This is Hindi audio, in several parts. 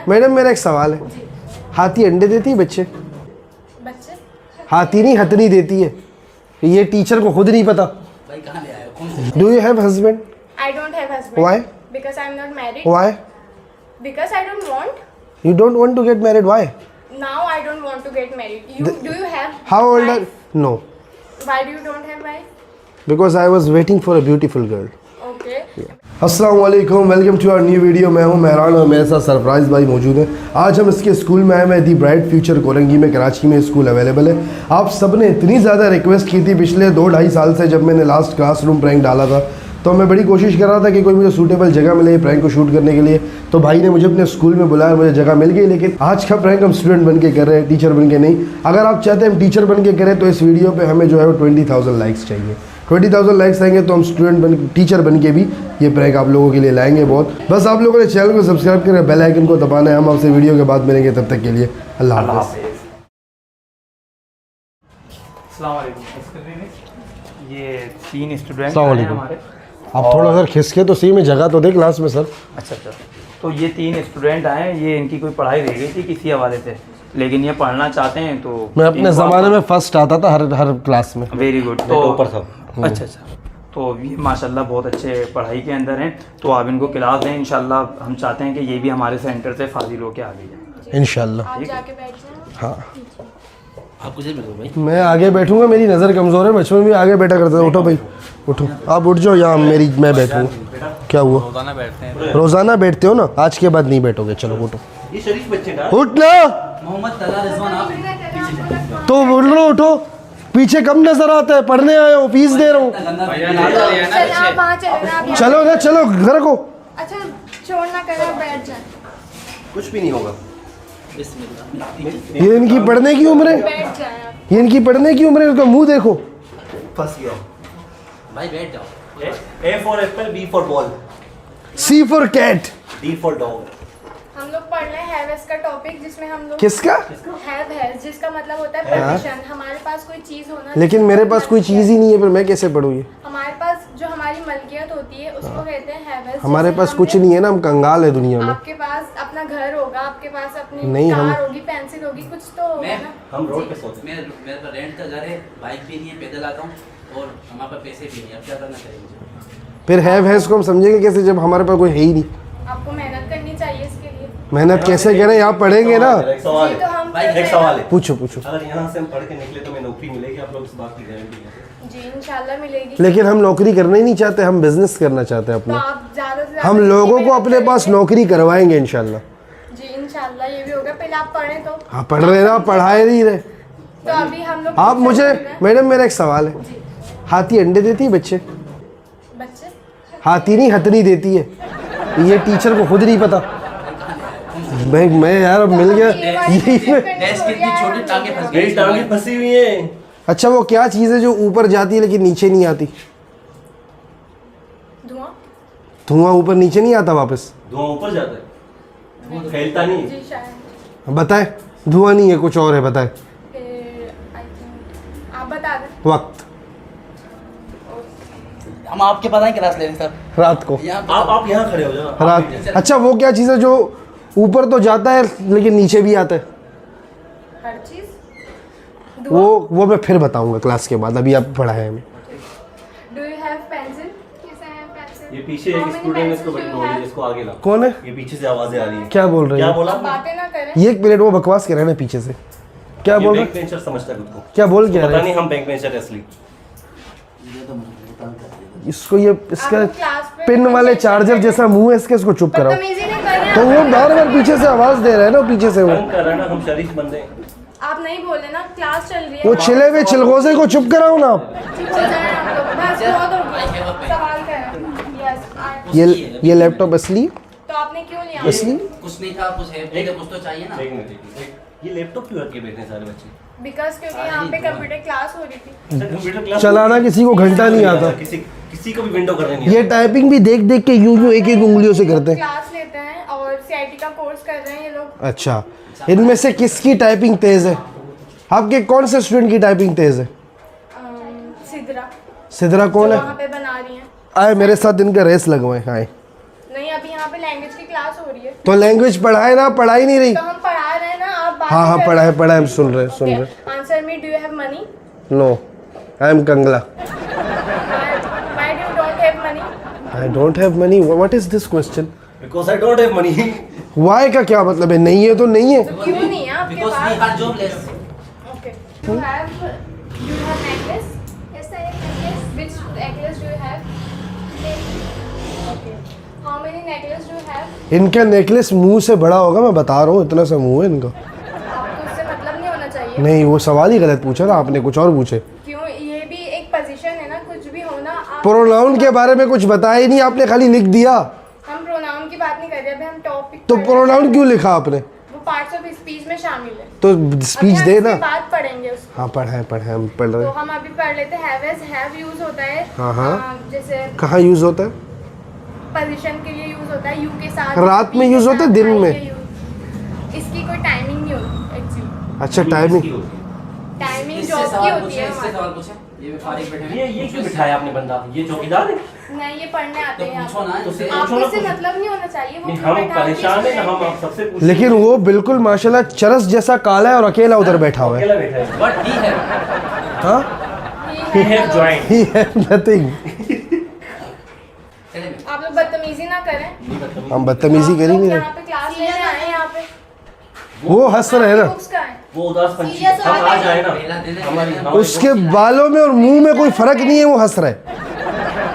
मैडम मेरा एक सवाल है, हाथी अंडे देती है बच्चे? बच्चे हाथी नहीं हथनी देती है, ये टीचर को खुद नहीं पता। Do you have husband? I don't have husband. Why? Because I'm not married. Why? Because I don't want. You don't want to get married? Why? Now I don't want to get married. Do you have? How old are? wife? No, Why do you don't have wife? because I was waiting for a beautiful girl. Okay. अस्सलाम वालेकुम, welcome to our new video. मैं हूं मेहरान और मेरे साथ सरप्राइज़ भाई मौजूद है। आज हम इसके स्कूल में आए हैं, दी ब्राइट फ्यूचर कोरंगी में, कराची में स्कूल अवेलेबल है। आप सब ने इतनी ज़्यादा रिक्वेस्ट की थी पिछले 2-2.5 साल से, जब मैंने लास्ट क्लासरूम प्रैंक डाला था, तो मैं बड़ी कोशिश कर रहा था कि कोई मुझे सूटेबल जगह मिले प्रैंक को शूट करने के लिए। तो भाई ने मुझे अपने स्कूल में बुलाया, मुझे जगह मिल गई। लेकिन आज का प्रैंक हम स्टूडेंट बन के कर रहे हैं, टीचर बन के नहीं। अगर आप चाहते हैं हम टीचर बन के करें तो इस वीडियो पे हमें जो है वो 20,000 लाइक्स चाहिए। 20,000 लाइक्स आएंगे तो हम स्टूडेंट बन टीचर बन के भी ये प्रैंक आप लोगों के लिए लाएंगे बहुत। बस आप लोगों ने चैनल को सब्सक्राइब करें, बेल आइकन को दबाना है। हम आपसे वीडियो के बाद मिलेंगे, तब तक के लिए अल्लाह हाफ़िज़। अस्सलाम वालेकुम। ये 3 स्टूडेंट अस्सलाम हैं वालेकुम। हमारे। आप थोड़ा सर खिसके तो सही में जगह तो दे क्लास में सर। अच्छा, तो ये 3 स्टूडेंट आए हैं। ये इनकी कोई पढ़ाई रह गई थी किसी हवाले से, लेकिन ये पढ़ना चाहते हैं। तो मैं अपने ज़माने में फर्स्ट आता था हर क्लास में। Very good. तो ऊपर था। अच्छा, तो ये माशाल्लाह बहुत अच्छे पढ़ाई के अंदर हैं। तो आप इनको क्लास दें, इंशाल्लाह हम चाहते हैं कि ये भी हमारे सेंटर से फाजिल होकर आगे जाए इंशाल्लाह। आप जाके बैठ जाओ। हाँ, आप कुछ बैठो भाई। मैं आगे बैठूंगा, मेरी नज़र कमज़ोर है, बचपन में भी आगे बैठा करता था। उठो भाई उठो, आप उठ जाओ, यहाँ मैं बैठूंगा। क्या हुआ? रोजाना बैठते हैं। रोज़ाना बैठते हो ना, आज के बाद नहीं बैठोगे। चलो उठो, ये शरीफ बच्चे का उठ ना। मोहम्मद तला रिजवान आप तो बोल लो उठो, पीछे कम नजर आता है, पढ़ने आए हो, फीस दे रहा हूँ। चल आप वहाँ चले ना, आप यहाँ- चलो ना, चलो घर को। अच्छा छोड़ना करना, बैठ जाए। कुछ भी नहीं होगा। ये इनकी पढ़ने की उम्र है, बैठ जाए आप। ये इनकी पढ़ने की उम्र है। उसका मुंह देखो। फंस गया भाई, बैठ जाओ। A for apple, B for ball, C for cat। D for dog। हम लोग पढ़ रहे हैं हैवेस का टॉपिक, जिसमें हम लोग किसका? हैव जिसका मतलब होता है परमिशन। हमारे पास कोई चीज होना, लेकिन मेरे पास कोई चीज़ ही नहीं है, फिर मैं कैसे पढ़ूँ ये? हमारे पास जो हमारी मलकियत होती है उसको कहते हैं हैवेस। हमारे पास कुछ नहीं है ना, हम कंगाल है दुनिया में। आपके पास अपना घर होगा, आपके पास अपनी नहीं, कार हम- होगी, पेंसिल होगी, कुछ तो होगा ना। हम रोड पे सोते मेरे पास रेंट का घर है, बाइक भी नहीं है, पैदल आता हूँ और हमारे पास पैसे भी नहीं। अब क्या करना चाहिए मुझे? फिर है इसको हम समझेंगे कैसे जब हमारे पास कोई है ही नहीं? आपको मेहनत करनी चाहिए इसके लिए। मेहनत कैसे करें? आप पढ़ेंगे ना। एक सवाल ये तो है हम भाई, कर एक रहे सवाल है। पूछो पूछो। अगर यहाँ से हम पढ़ के निकले तो हमें नौकरी मिलेगी? आप लोग इस बात की गारंटी है? हैं। जी इंशाल्लाह मिलेगी। लेकिन हम नौकरी करना ही नहीं चाहते, हम बिजनेस करना चाहते हैं तो अपना। आप ज्यादा से ज्यादा हम लोगों को मेहनत अपने पास करेंगे। नौकरी करवाएंगे इंशाल्लाह। जी इंशाल्लाह ये भी होगा। पहले आप पढ़ें तो हाँ, पढ़ रहे ना, पढ़ाए नहीं रहे। तो अभी हम लोग आप मुझे, मैडम मेरा एक सवाल है, जी हाथी अंडे देती है बच्चे? बच्चे हाथी नहीं हथनी देती है, ये टीचर को खुद नहीं पता। मैं यार अब मिल गया यही में। डेस्क कितनी छोटी, टांगे फंस गई। मेरी टांगे फंसी हुई है। अच्छा, वो क्या चीज़ है जो ऊपर जाती है लेकिन नीचे नहीं आती? धुआं। धुआं ऊपर नीचे नहीं आता वापस? धुआं ऊपर जाता है, फैलता नहीं। जी शायद। बताए, धुआं नहीं है, कुछ और है, बताए। फिर आई थिंक आप बता दें। वक्त, हम आपके पता है क्लास ले रहे हैं सर। रात को, यहाँ आप यहाँ खड़े हो जाओ। रात। अच्छा, वो क्या चीज़ है जो ऊपर तो जाता है लेकिन नीचे भी आता है? हर चीज। वो मैं फिर बताऊंगा क्लास के बाद, अभी आप पढ़ाए हमें। Do you have pencil? कैसे है पेंसिल? ये पीछे एक स्टूडेंट है, इसको बड़ी नॉलेज है, इसको आगे ला। कौन है? ये पीछे से आवाजें आ रही है। क्या बोल रहे क्या हैं? बोला? बातें ना करें। ये एक मिनट, वो बकवास कर रहे हैं ना पीछे से। क्या बोल रहे बैंक हैं? बेंचर समझता है खुद को। क्या बोल क्या पता रहे नहीं हम बैंक बेंचर है असली। हैं? इसको ये इसका आप क्लास पे पिन वाले चार्जर जैसा मुंह है इसके, इसको चुप कराओ। बदतमीजी नहीं कर रहे तो हैं। वो बार बार पीछे से आवाज दे रहा है ना, पीछे से वो तंग कर रहा है ना, हम शरीफ बंदे हैं। आप नहीं बोले ना, क्लास चल रही है। वो छिले हुए चिलगोजे को चुप कराओ ना आप। चुप हो जाएं आप लोग। बस बहुत हो गया। सवाल करें। यस। ये लैपटॉप असली? तो आपने क्यों लिया? असली? कुछ नहीं था, कुछ है, मुझे कुछ तो चाहिए ना। एक मिनट, ये लैपटॉप क्यों रख के बैठे हैं सारे बच्चे? बिकॉज क्योंकि यहाँ पे कंप्यूटर क्लास हो रही थी। कंप्यूटर क्लास चलाना किसी को घंटा नहीं आता। किसी को भी विंडो करने नहीं ये टाइपिंग भी देख देख के यूं एक एक उंगलियों से करते हैं। क्लास लेते हैं और सीआईटी का कोर्स कर रहे हैं ये लोग। अच्छा, इनमें से किसकी टाइपिंग तेज है? आपके कौन से स्टूडेंट की टाइपिंग तेज है? सिद्रा सिद्रा कौन है? वहाँ पे बना रही हैं। आए मेरे साथ इनका रेस लगवाए। आए, नहीं अभी यहाँ पे लैंग्वेज की क्लास हो रही है। तो लैंग्वेज पढ़ाए ना, पढ़ाई नहीं रही। तो हम पढ़ा रहे हैं ना, आप बात हाँ हाँ कर पढ़ाए पढ़ाए, हम सुन रहे सुन रहे। Answer me, do you have money? No, I am कंगला। Why do you don't have money? I don't have money, what is this question? Because I don't have money. Why का क्या मतलब है? नहीं है तो नहीं है। क्यों नहीं है आपके Because we pass? are jobless. Okay. You have necklace? Yes, I have necklace. Which necklace do you have? Okay. How many necklace do you have? इनका नेकलेस मुंह से बड़ा होगा, मैं बता रहा हूँ, इतना सा मुंह है इनका। आपको उससे मतलब नहीं होना चाहिए। नहीं, वो सवाल ही गलत पूछा ना आपने, कुछ और पूछे। क्यों? ये भी एक पोजीशन है ना, कुछ भी हो ना। प्रोनाउन के बारे में कुछ बताया ही नहीं आपने, खाली लिख दिया। हम प्रोनाउन की बात नहीं कर रहे, अभी हम टॉपिक। तो प्रोनाउन क्यों लिखा आपने? वो पार्ट्स ऑफ स्पीच में शामिल है। तो स्पीच अभी दे हम ना। इसके बाद पढ़ेंगे उसको। हाँ पढ़े हम पढ़ रहे तो हैं। हम अभी पढ़ लेते हैं। हैव यूज होता है। हाँ। जैसे कहाँ यूज होता है? पोजीशन के लिए यूज होता है, यू के साथ। रात में be के use होता है, साथ, दिन I में? के use। इसकी कोई टाइमिंग नहीं होती एक्चुअली। अच्छा टाइमिंग। टाइमिंग इससे जॉब की सवाल होती पूछे, है इससे हमारी। सवाल पूछे। ये फारिग बैठे हैं। ये क्यों बिठाया आपने बंदा? ये चौकीदार है? नहीं, ये पढ़ने आते तो हैं पूछो ना, यहाँ इससे पे। आपको इससे मतलब नहीं होना चाहिए। वो नहीं, क्यों हम बैठा है? परेशान है, हम आप सबसे पूछ। लेकिन वो बिल्कुल माशाल्लाह चरस जैसा काला है और अकेला उधर बैठा हुआ है। अकेला बैठा है। But he have. हाँ, He He have joined. he have nothing। चले में। आप लोग बदतमीजी ना करें। हम बदतमीजी कर ही नहीं रहे। यहाँ पे क्लास लेने आए हैं यहाँ पे। वो हंस रहे हैं ना, बुक्स का है। वो उदास पंछी, Serious हम हो आ गए। जाए ना। पहला दिन है, हमारी पहला हमारी उसके बालों में और मुंह में कोई फर्क नहीं है, वो हंस रहा है।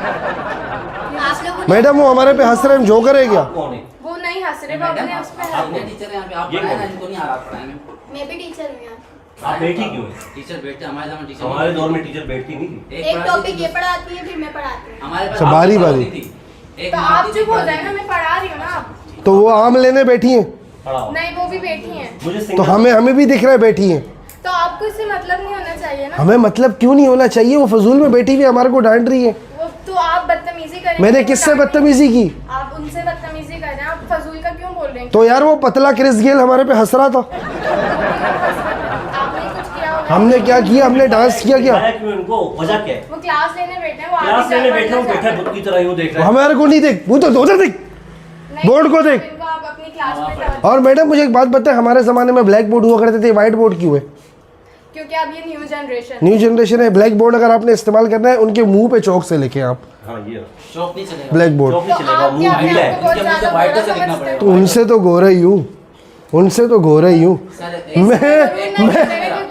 आप लोग मैडम वो हमारे पे हंस रहे हैं, हम जोकर है क्या? कौन है? वो नहीं हंस रहे, वो मैडम, अपने उस पे आप टीचर हैं यहाँ पे, आप ये पढ़ाए कौन? ना, इनको नहीं आ रहा पढ़ाने में। मैं भी टीचर हूँ यहाँ। आप बैठी क्यों है? टीचर बैठते, हमारे zaman टीचर हमारे दौर में टीचर बैठती नहीं थी। एक पढ़ाती टॉपिक थी, ये पढ़ाती है, फिर मैं पढ़ाती हूँ। हमारे पास अच्छा, बारी बारी। होती थी। एक तो मारती आप थी, चुप हो पढ़ाती जाए ना, थी। मैं पढ़ा रही हूँ ना आप। तो वो आम लेने बैठी हैं, पढ़ाओ। नहीं, वो भी बैठी हैं। मुझे तो सिंगल- हमें भी दिख रहा है बैठी हैं। तो आपको इससे मतलब नहीं होना चाहिए ना। हमें मतलब क्यों नहीं होना चाहिए? वो फजूल में बैठी हुई हमारे को डांट रही है। वो तो आप बदतमीजी करें। मैंने किससे बदतमीजी की? आप उनसे बदतमीजी कर रहे हैं। आप फजूल का क्यों बोल रहे हैं? तो यार वो पतला क्रिस गेल हमारे पे हंस रहा था। आपने कुछ किया होगा। हमने क्या किया? हमने डांस किया क्या? दिखाया क्यों इनको? वजह क्या है? वो क्लास लेने बैठे हैं, वो क्लास आगे लेने जा- बैठे हूँ, बढ़ना बैठा चाहते बुत की तरह यूँ देख वो रहा है। हमारे को नहीं देख, वो तो उधर देख। नहीं, बोर्ड को देख। इनको आप अपनी क्लास में डाल। और मैडम मुझे एक बात बताएं, हमारे ज़माने में ब्लैक बोर्ड हुआ करते थे, व्हाइट बोर्ड क्यों है? क्योंकि अब ये न्यू जनरेशन। न्यू जनरेशन है। ब्लैक बोर्ड अगर आपने इस्तेमाल करना है, उनके मुंह पे चौक से लिखें आप हाँ ये शौक नहीं चलेगा। Black board. चौक नहीं तो चलेगा, आप मुंह क्या गीला है। आपको बहुत इनके मुंह से ज्यादा white बुरा से लिखना समझते पड़ेगा। तो उनसे तो गोरा ही हूँ, उनसे तो गोरा ही हूँ। सर,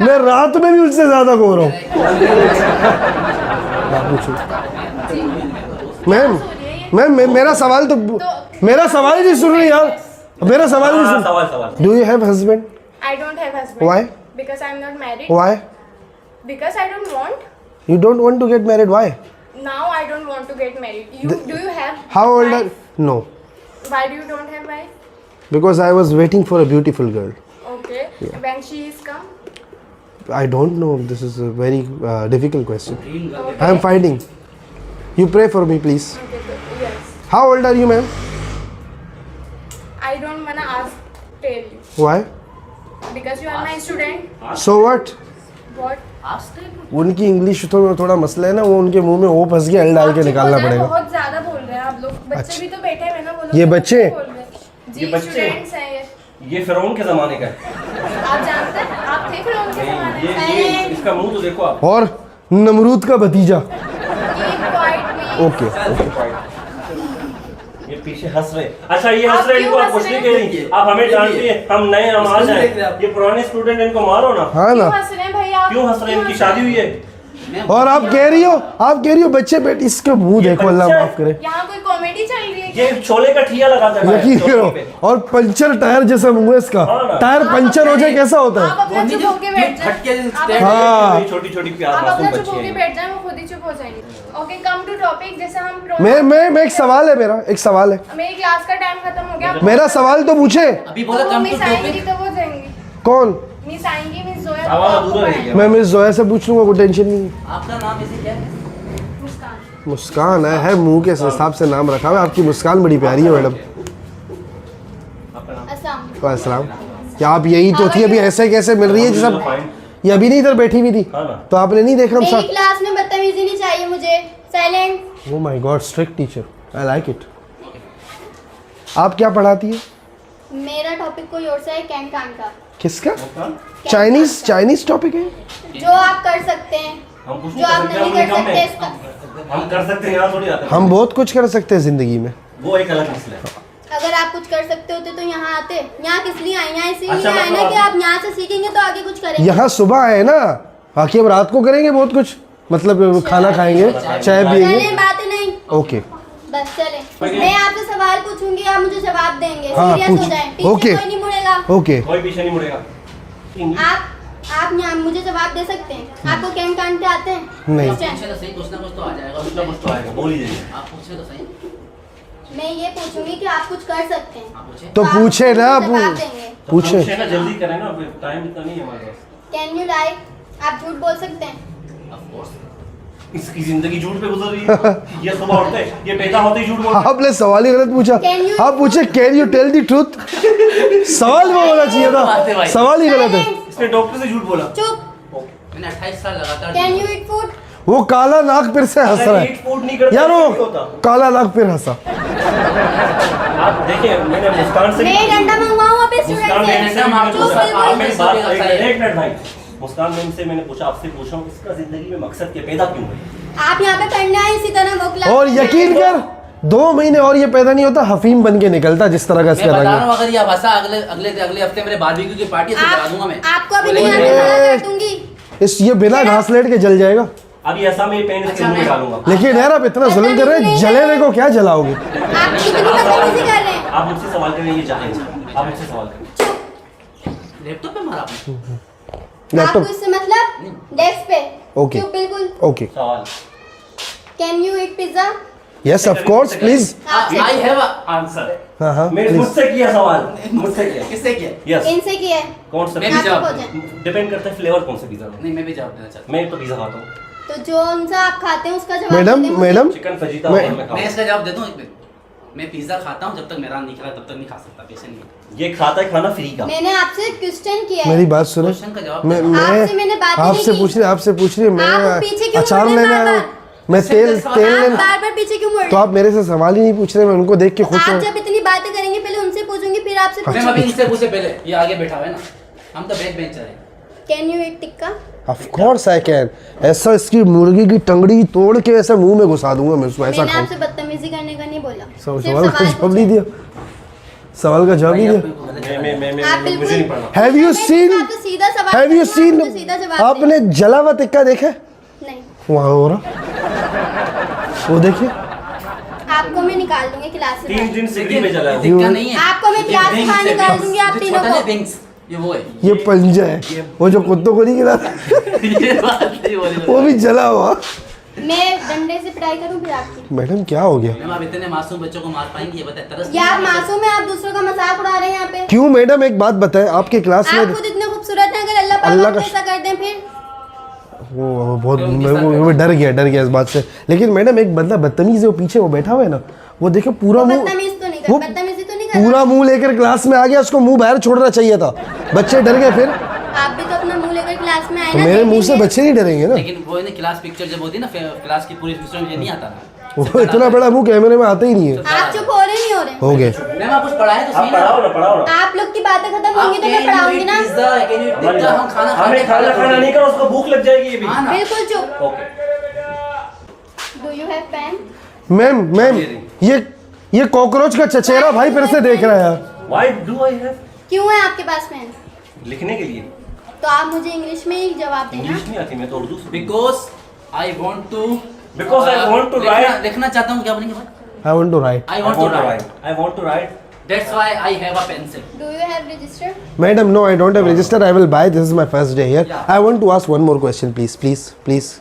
मैं रात में भी उनसे ज़्यादा गोरा हूँ। आप पूछो। मैम मेरा सवाल तो मेरा सवाल ही नहीं सुन रही यार, मेरा सवाल नहीं हाँ, सुन। सवाल सवाल। Do you have husband? I don't have husband. Why? Because I'm not married. Why? Because I don't want. You don't want to get married? Why? Now I don't want to get married. Do you have? How old are? wife? No, Why do you don't have wife? because I was waiting for a beautiful girl. Okay. When she is come. I don't know. This is a very difficult question. Okay. I am finding. You pray for me, please. Okay. So, yes. How old are you, ma'am? I don't wanna ask. Tell you. Why? Because you are my student. So what? What? उनकी इंग्लिश तो थोड़ा मसला है ना, वो उनके मुंह में ओ फंस गया, एल डाल के आप निकालना बोल रहे हैं, पड़ेगा। बहुत ज्यादा बोल रहे हैं आप लोग। बच्चे भी तो बैठे हुए हैं ना, वो लोग ये तो बच्चे? बोल रहे हैं। जी, ये बच्चे? स्टूडेंट्स हैं ये। ये फिरौन के जमाने का है। आप जानते हैं? आप थे फिर उनके जमाने ये में? इसका मुंह तो देखो आप। और नमरूद का भतीजा। Keep quiet, please. ओके। ये पीछे हंस रहे। अच्छा ये हंस आप रहे, क्यों इनको आप हंस कुछ रहे नहीं कह रही। आप हमें डांटती है, हम नए हम आ जाए। ये पुराने स्टूडेंट इनको मारो ना। हाँ क्यों ना। हंस रहे हैं भाई आप? क्यों हंस रहे हैं? इनकी शादी हुई है। और आप कह रही हो बच्चे बेटे, इसका मुंह ये देखो, अल्लाह बच्चा- माफ करे। यहाँ कोई कॉमेडी चल रही है ये क्या? छोले का ठिया लगाता है यकीन चौकी करो, पे। और पंचर टायर जैसा मुंह है इसका। हाँ ना। टायर पंचर हो जाए कैसा होता आप है? अपना चुप होके बैठ जाए। फटके से आप stand अपना- हाँ। छोटी छोटी प्यार आप मासूम अपना चुप बच्ची होके है। बैठ जाए, वो खुद ही चुप हो जाएंगे। Okay, come to topic. जैसे हम मैं एक सवाल है, मेरा एक सवाल है। मेरी क्लास का टाइम खत्म हो गया। मेरा सवाल तो पूछे। अभी बोला वो कम मिस टू आएंगी टॉपिक। तो वो जाएंगी। कौन? मिस आएंगी, मिस जोया आवाज वो आपको अधूरा रह पढ़ाएंगी। गया। मैं मिस जोया से पूछ लूंगा, कोई टेंशन नहीं है। आपका नाम ऐसे क्या है? मुस्कान। मुस्कान है मुंह के हिसाब से नाम रखा हुआ है। आपकी मुस्कान बड़ी प्यारी है मैडम। अस्सलाम। अस्सलाम। क्या आप यही तो थी? अभी ऐसे कैसे मिल रही है जी सब? फाइन। ये अभी नहीं इधर बैठी हुई थी, हाँ ना। तो आपने नहीं देखा हम मेरी साथ? क्लास में बदतमीजी नहीं चाहिए मुझे। Silent. Oh my God, strict teacher, I like it. आप क्या पढ़ाती है? मेरा टॉपिक कोई और सा है, कैन कान का। किसका? चाइनीज टॉपिक है। जो आप कर सकते हैं, हम कुछ जो आप नहीं कर सकते इसका। हम कर सकते हैं, यहाँ थोड़ी आते हैं। हम बहुत कुछ कर सकते हैं जिंदगी में। वो एक अलग मसला है। अगर आप कुछ कर सकते होते तो यहाँ आते। यहाँ किस लिए आए? यहाँ इसीलिए अच्छा, आए ना मतलब कि आप यहाँ से सीखेंगे तो आगे कुछ करेंगे। यहाँ सुबह आए ना, बाकी हम रात को करेंगे बहुत कुछ, मतलब खाना खाएंगे, चाय पियेंगे। चलें, बात नहीं। ओके बस चले। मैं आपसे सवाल पूछूंगी, आप मुझे जवाब देंगे। हाँ, सीरियस हो पूछ। जाएं। पीछे ओके। कोई नहीं मुड़ेगा। ओके कोई पीछे नहीं मुड़ेगा। आप यहाँ मुझे जवाब दे सकते हैं। आपको कैन कान के आते हैं? नहीं। पूछे तो सही, कुछ ना कुछ तो आ जाएगा। कुछ ना कुछ तो आएगा, बोल ही देंगे। आप पूछे तो सही। मैं ये पूछूंगी कि आप कुछ कर सकते हैं आप पूछे। तो आप पूछे मुझे ना, जवाब देंगे। पूछे। पूछे ना, जल्दी करें ना, टाइम इतना नहीं है हमारे पास। Can you lie? आप झूठ बोल सकते हैं? Of course. इसकी जिंदगी झूठ पे गुजर रही है। ये सुबह उठते, ये पैदा होते ही झूठ बोलते हैं। आपने सवाल ही गलत पूछा। Can you- आप पूछे can you tell the truth, सवाल वो होना चाहिए था, सवाल ही गलत है। इसने डॉक्टर से झूठ बोला। चुप। मैंने 28 साल लगातार कैन यू ईट फूड? वो काला नाक फिर से हंस रहा अगर है ईट फूड नहीं करता यार, तो नहीं होता। वो काला नाक फिर हंसा। आप देखिए, मैंने मुस्कान से मैं एक घंटा मंगवाऊँ आप इस मुस्कान स्टूडेंट मैम से? से भी मैंने चुप पूछा। बिल्कुल। आप मेरी बात बिल्कुल। एक मिनट भाई। मुस्कान मैम से मैंने पूछा, आपसे पूछा हूँ, इसका जिंदगी में मकसद क्या, पैदा क्यों है? आप यहाँ पे पढ़ने आए, इसी तरह वो क्लास और में यकीन आए। कर 2 महीने और ये पैदा नहीं होता, हफीम बन के निकलता जिस तरह का मैं इसका बता रंग रहा है। हूँ, अगर ये भाषा अगले हफ्ते मेरे बारबेक्यू की पार्टी से करा दूंगा मैं। आपको अभी नहीं बोलेंगे, आने ए- वाला, कर दूंगी। इस ये बिना घास लेट के जल जाएगा। अभी ऐसा मैं पेन इसके अच्छा, मुंह में मैं- डालूंगा। लेकिन यार आप इतना जुल्म कर रहे हैं, जलेने को क्या जलाओगे? आप कितनी बदतमीजी कर रहे हैं? आप मुझसे सवाल करें, ये जाने। आप मुझसे सवाल करें। लैपटॉप पे मारा आपने। आपको लैपटॉप। इससे मतलब डेस्क पे? ओके। चुप बिल्कुल। ओके, सवाल। Can you eat pizza? Yes of course please. आपसे। I have answer. हाँ हाँ मेरे please. मुझसे किया सवाल, मुझसे किया। किससे किया? यस। इनसे किया है। कौन सा मैं भी आपको जवाब हो जाए। डिपेंड करता है फ्लेवर कौन सा पिज्जा का। नहीं, मैं भी जवाब देना चाहता मैं तो पिज्जा खाता हूँ। तो जो उनसे आप खाते हैं उसका जवाब मैडम दे दें मुझे। मैडम चिकन फजीता मैं- और मैं हूँ। मैं खाता इसका जवाब दे दूँ एक मिनट। मैं पिज्जा खाता हूँ, जब तक मेरा नहीं खा तब तक नहीं खा सकता। पैसे नहीं है। हूँ। ये खाता है खाना फ्री का। मैंने आपसे क्वेश्चन किया है। मेरी बात सुनो, क्वेश्चन का जवाब मैं आपसे मैंने बात ही नहीं आपसे की। पूछ रही, आपसे पूछ रही, आप मैं पीछे क्यों अचार मुड़ रहे लेने हैं आया हूँ, बार-बार? मैं तेल आप तेल आप लेने। बार बार पीछे क्यों मुड़ रहे तो हैं? आप मेरे से सवाल ही नहीं पूछ रहे, मैं उनको देख के खुश आप हूँ। जब इतनी बातें करेंगे पहले उनसे पूछूंगी फिर आपसे मैं पूछूंगी। अभी इनसे पूछे पहले, ये आगे बैठा हुआ है ना, हम तो बैक बेंचर हैं। Can you eat tikka? Of course I can. ऐसा इसकी मुर्गी की टंगड़ी तोड़ के ऐसा मुंह में घुसा दूंगा मैं उसको, ऐसा मैंने खाऊं। आपसे बदतमीजी करने का नहीं बोला। सवाल सिर्फ का जवाब पूछा। नहीं दिया, सवाल का जवाब नहीं दिया। आप बिल्कुल- मुझे नहीं पढ़ना। हैव यू मैं सीन, आपसे सीधा सवाल हैव यू करूंगा, सीन, आप मुझे सीधा जवाब आपने जला हुआ टिक्का देखा है? दें। नहीं, वहाँ हो रहा, वो देखिए। आपको मैं निकाल दूंगी क्लास से 3 बाहर। दिन सिगरी में जला है। दिक्कत नहीं है। आपको मैं क्लास से बाहर निकाल दूंगी आप तीनों को। विंग्स, ये वो है। ये पंजा है, वो जो कुत्तों को नहीं खिलाता, ये बात नहीं बोली। वो भी जला हुआ। मैं डंडे से पिटाई करूं फिर आपकी? मैडम क्या हो गया? मैम, आप इतने मासूम बच्चों को मार पाएंगे? ये बताए, तरस या आप मासूम हैं, आप दूसरों का मजाक उड़ा रहे हैं यहाँ पे। क्यों मैडम, एक बात बताएं, आपके क्लास में आप खुद इतने खूबसूरत हैं, अगर अल्लाह अल्लाह पाक का ऐसा कर दें फिर? वो बहुत वो डर गया इस बात से। लेकिन मैडम एक बंदा बदतमीज है, वो पीछे वो बैठा हुआ है ना, वो देखो पूरा मुंह, बदतमीजी तो नहीं वो कर पूरा मुंह लेकर क्लास में आ गया, उसको मुंह बाहर छोड़ना चाहिए था, बच्चे डर गए। फिर आप भी तो अपना मुंह लेकर क्लास में आए तो ना, मेरे मुंह से देखेंगे। बच्चे नहीं डरेंगे ना। लेकिन वो ना क्लास पिक्चर जब होती है ना, क्लास की पूरी पिक्चर में ये नहीं आता ना। वो इतना बड़ा मुंह कैमरे में आता ही नहीं है। आप चुप हो रहे नहीं हो रहे? हो गए। मैम, आप कुछ पढ़ाए तो आप सही ना। पढ़ाओ ना, पढ़ाओ ना। आप लोग की बातें खत्म होंगी तो मैं Can you पढ़ाऊंगी eat ना। pizza? Can you eat हमारी pizza? बात- हम खाना हमें खाना नहीं करो, उसको भूख लग जाएगी ये भी। हाँ ना। बिल्कुल चुप। Okay. Do you have pen? Ma'am ये कॉकरोच का चचेरा भाई फिर से देख रहा है यार। Why do I have? क्यों है आपके पास पेन? लिखने के लिए। तो आप मुझे इंग्लिश में ही जवाब देना। इंग्लिश नहीं आती, मैं तो उर्दू से। Because I want to. Because I want to write. लिखना चाहता हूँ, क्या बोलेंगे भाई? I want to write. I I want to write. I want to write. That's why I have a pencil. Do you have register? Madam no I don't have registered, I will buy, this is my first day here. Yeah. I want to ask one more question please.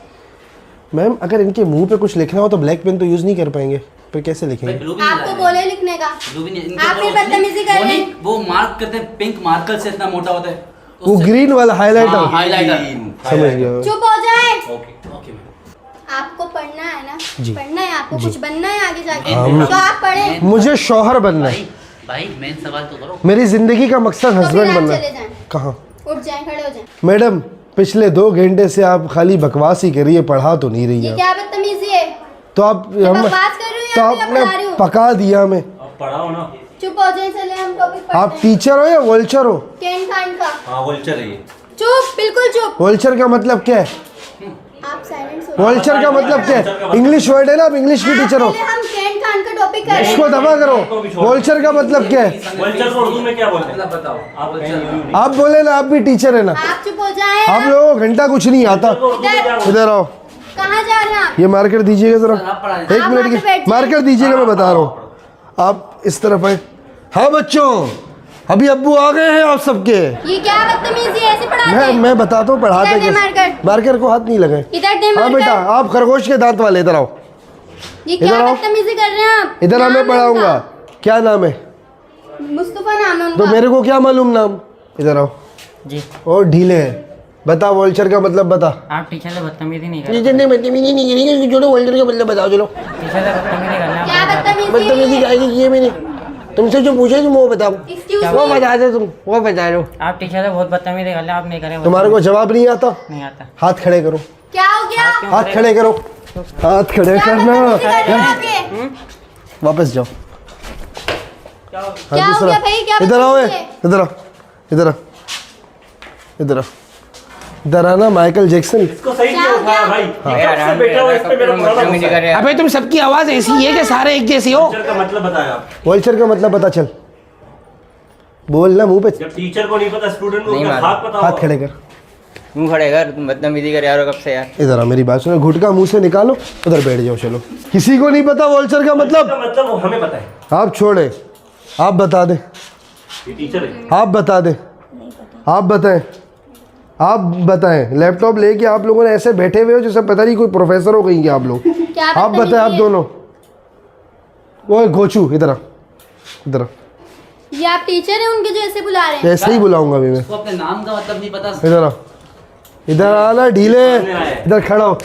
Ma'am अगर इनके मुंह पे कुछ लिखना हो तो ब्लैक पेन तो यूज नहीं कर पाएंगे, फिर कैसे भाई, लिखेंगे? blue भी नहीं आपको लाए। बोले लिखने का। Blue भी नहीं, आप इनको फिर बोलो, बदतमीजी कर वो रहे नहीं, हैं। वो मार्क करते हैं पिंक मार्कर से, इतना मोटा होता है। वो ग्रीन वाला हाँ, हाइलाइटर, highlighter. समझ गया। चुप हो जाए। ओके। Okay, ma'am. आपको पढ़ना है ना? जी। पढ़ना है आपको, कुछ बनना है आगे जाके। हम- तो आप पढ़े। मुझे शौहर बनना है, भाई मेन सवाल तो करो। मेरी जिंदगी का मकसद तो फिर हस्बैंड आप बनना चले है। जाएं, कहाँ? उठ जाएं, खड़े हो जाएं। मैडम पिछले 2 घंटे से आप खाली बकवास ही कर रही है, पढ़ा तो नहीं रही ये है। क्या बदतमीजी है? तो आप मैं बकवास कर रही हूँ तो या फिर आपने पढ़ा रही हूँ? पका दिया हमें। अब पढ़ाओ ना। चुप हो जाए, चले हम टॉपिक पढ़ते आप हैं। टीचर हो या वोल्चर हो? कैन कान का हाँ वोल्चर है ये। चुप, बिल्कुल चुप। वोल्चर का मतलब क्या है? आप साइलेंट हो। वोल्चर का मतलब क्या है? इंग्लिश वर्ड है ना, आप इंग्लिश की टीचर हो। पहले हम कैन कान का टॉपिक कर रहे इसको हैं। दबा करो। वोल्चर का मतलब क्या है? वोल्चर को उर्दू में क्या बोलते हैं? मतलब बताओ आप वोल्चर आप बोले ना, आप भी टीचर है ना। आप चुप हो जाए। आप लोगों को घंटा कुछ नहीं आता। को उर्दू में क्या बोलते इधर आओ, कहाँ जा रहे हैं आप? ये मार्कर दीजिएगा जरा, आप पढ़ा एक आप मिनट वहाँ पे की बैठ मार्कर दीजिएगा, मैं बता रहा हूँ। आप इस तरफ आए। हाँ बच्चों, अभी अब्बू आ गए हैं आप सबके। ये क्या बदतमीजी है, ऐसे पढ़ाते हैं? मैं बताता हूँ पढ़ाते इधर दे कैसे। मार्कर। मार्कर को हाथ नहीं लगाए। इधर दे हाँ मार्कर। बेटा, आप खरगोश के दांत वाले, इधर आओ। ये इधर क्या आओ। बदतमीजी कर रहे हैं आप? इधर आओ, मैं नाम है पढ़ाऊंगा। उनका। क्या नाम है? मुस्तफा नाम है तो उनका। मेरे को क्या मालूम नाम? इधर आओ जी। और ढीले हैं। बता वोल्चर का मतलब बता। आप टीचर से बदतमीजी नहीं कर टीचर ने बदतमीजी नहीं करी, जोड़ो वोल्चर का मतलब बताओ। चलो टीचर से बदतमीजी करना क्या बदतमीजी? बदतमीजी आएगी ये मैंने तुमसे जो पूछे तुम वो बताओ। Excuse वो me। बता दे, तुम वो बता दो। आप टीचर से बहुत बदतमीजी कर रहे हैं, आप नहीं करें। तुम्हारे को जवाब नहीं आता? नहीं आता। हाथ खड़े करो, क्या हो गया? हाथ खड़े करो, हाथ खड़े क्या करना। बदतमीजी कर रहे हैं आप ये? वापस जाओ। क्या हो गया भाई, क्या इधर आओ, बदतमीजी है? इधर आओ, इधर आओ, इधर आओ, इधर आना। Michael Jackson. इसको सही क्या नहीं हो उठाया गया? भाई। हाँ। ये कब से बैठा हुआ, इस पे मेरा पुराना गुस्सा है। अबे तुम सबकी आवाज ऐसी है कि सारे एक जैसी हो। टीचर का मतलब बताया आप। वोल्चर का मतलब पता चल, बोल ना मुंह पे। जब टीचर को नहीं पता, स्टूडेंट को नहीं उसका मालूम। हाथ पता हाथ होगा। खड़े कर। मुंह खड़े कर, तुम बदतमीजी कर यार कब से यार। इधर आओ, मेरी बात सुनो। घुटका मुंह से निकालो, उधर बैठ जाओ। चलो, किसी को नहीं पता वोल्चर का मतलब? इसका मतलब वो हमें पता है। आप छोड़े, आप बता दे, ये टीचर है। आप बता दे, आप बताएं, आप बताएं। लैपटॉप लेके आप लोगों ने ऐसे बैठे हुए हो जैसे पता नहीं कोई प्रोफेसर हो गई आप लोग। क्या आप बताएं, आप बदतमीजी है? दोनों। वो घोचू, इधर आ, इधर आ। ये आप टीचर हैं उनके जो ऐसे बुला रहे हैं? ऐसे ही बुलाऊंगा अभी मैं। उसको अपने नाम का मतलब नहीं पता। इधर आ, इधर आना ढीले, इधर खड़ा हो।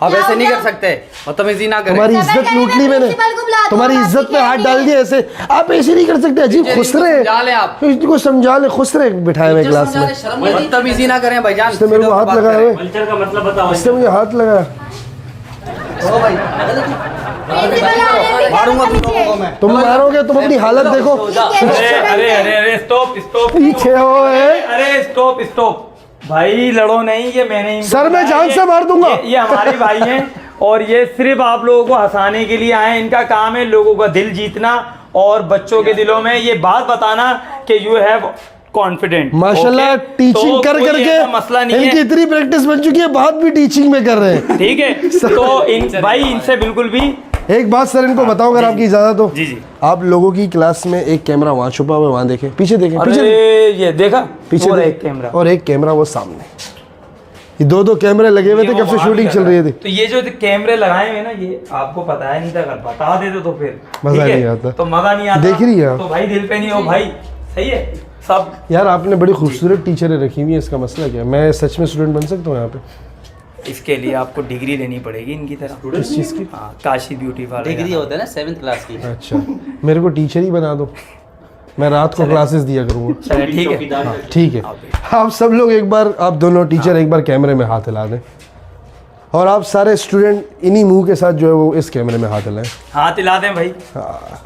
आप ऐसे नहीं कर सकते, बदतमीजी ना करें। तुम्हारी सबर इज्जत करें, लूट ली मैं मैंने। प्रिंसिपल को बुलाता हूँ, तुम्हारी आप इज्जत पे ठीक हाथ है? डाल दिया ऐसे। आप ऐसे नहीं कर सकते, अजीब टीचर, खुश इनको रहे। समझा लें आप। इनको समझा ले, खुश रहे बिठाए हुए क्लास में। बदतमीजी ना करें भाईजान। इसने मेरे को हाथ लगाया हुए, वोल्चर का मतलब बताओ। इसने मुझे हाथ लगाया। प्रिंसिपल आ रहे हैं, मारूंगा तुम नीचे। लोगों को मैं। तुम मारोगे, तुम अपनी हालत देखो। अरे स्टॉप स्टॉप पीछे हो अरे स्टॉप स्टॉप भाई, लड़ो नहीं। ये मैंने इनको सर, मैं बुलाया, जान ये- से मार दूंगा। ये हमारे भाई हैं और ये सिर्फ आप लोगों को हंसाने के लिए आए हैं। इनका काम है लोगों का दिल जीतना और बच्चों के दिलों में ये बात बताना कि यू हैव कॉन्फिडेंट। माशाल्लाह, टीचिंग कर करके मसला नहीं इनकी है, इतनी प्रैक्टिस बन चुकी है, बात भी टीचिंग में कर रहे हैं। ठीक है। तो इन भाई इनसे बिल्कुल भी एक बात सर इनको बताओ, अगर आपकी इजाजत हो। जी जी। आप लोगों की क्लास में एक कैमरा वहाँ छुपा हुआ है, वहाँ देखें, पीछे देखें, अरे पीछे ये देखा पीछे और देखें। एक कैमरा। और एक कैमरा वो सामने। ये दो कैमरे लगे हुए थे, कब से शूटिंग चल रही थी। तो ये जो कैमरे लगाए हुए ना, ये आपको पता है नहीं था। अगर बता देते तो फिर मजा ठीक है? नहीं आता। तो मजा नहीं आता। देख रही है आप? तो भाई दिल पे नहीं हो भाई, सही है सब। यार आपने बड़ी खूबसूरत टीचरें रखी हुई है, इसका मसला क्या है? मैं सच में स्टूडेंट बन सकता हूँ यहाँ पे? इसके लिए आपको डिग्री लेनी पड़ेगी इनकी तरह। किस चीज़ की? हाँ, काशी ब्यूटी पार्लर। डिग्री होता है ना 7th क्लास की। अच्छा, मेरे को टीचर ही बना दो, मैं रात को क्लासेस दिया करूँगा। चलिए ठीक है। चौकीदार है। ठीक है, आप सब लोग एक बार, आप दोनों टीचर एक बार कैमरे में हाथ हिला दें, और आप सारे स्टूडेंट इन्हीं मुंह के साथ जो है वो इस कैमरे में हाथ हिलाएं। हाथ हिला दें भाई। हाँ,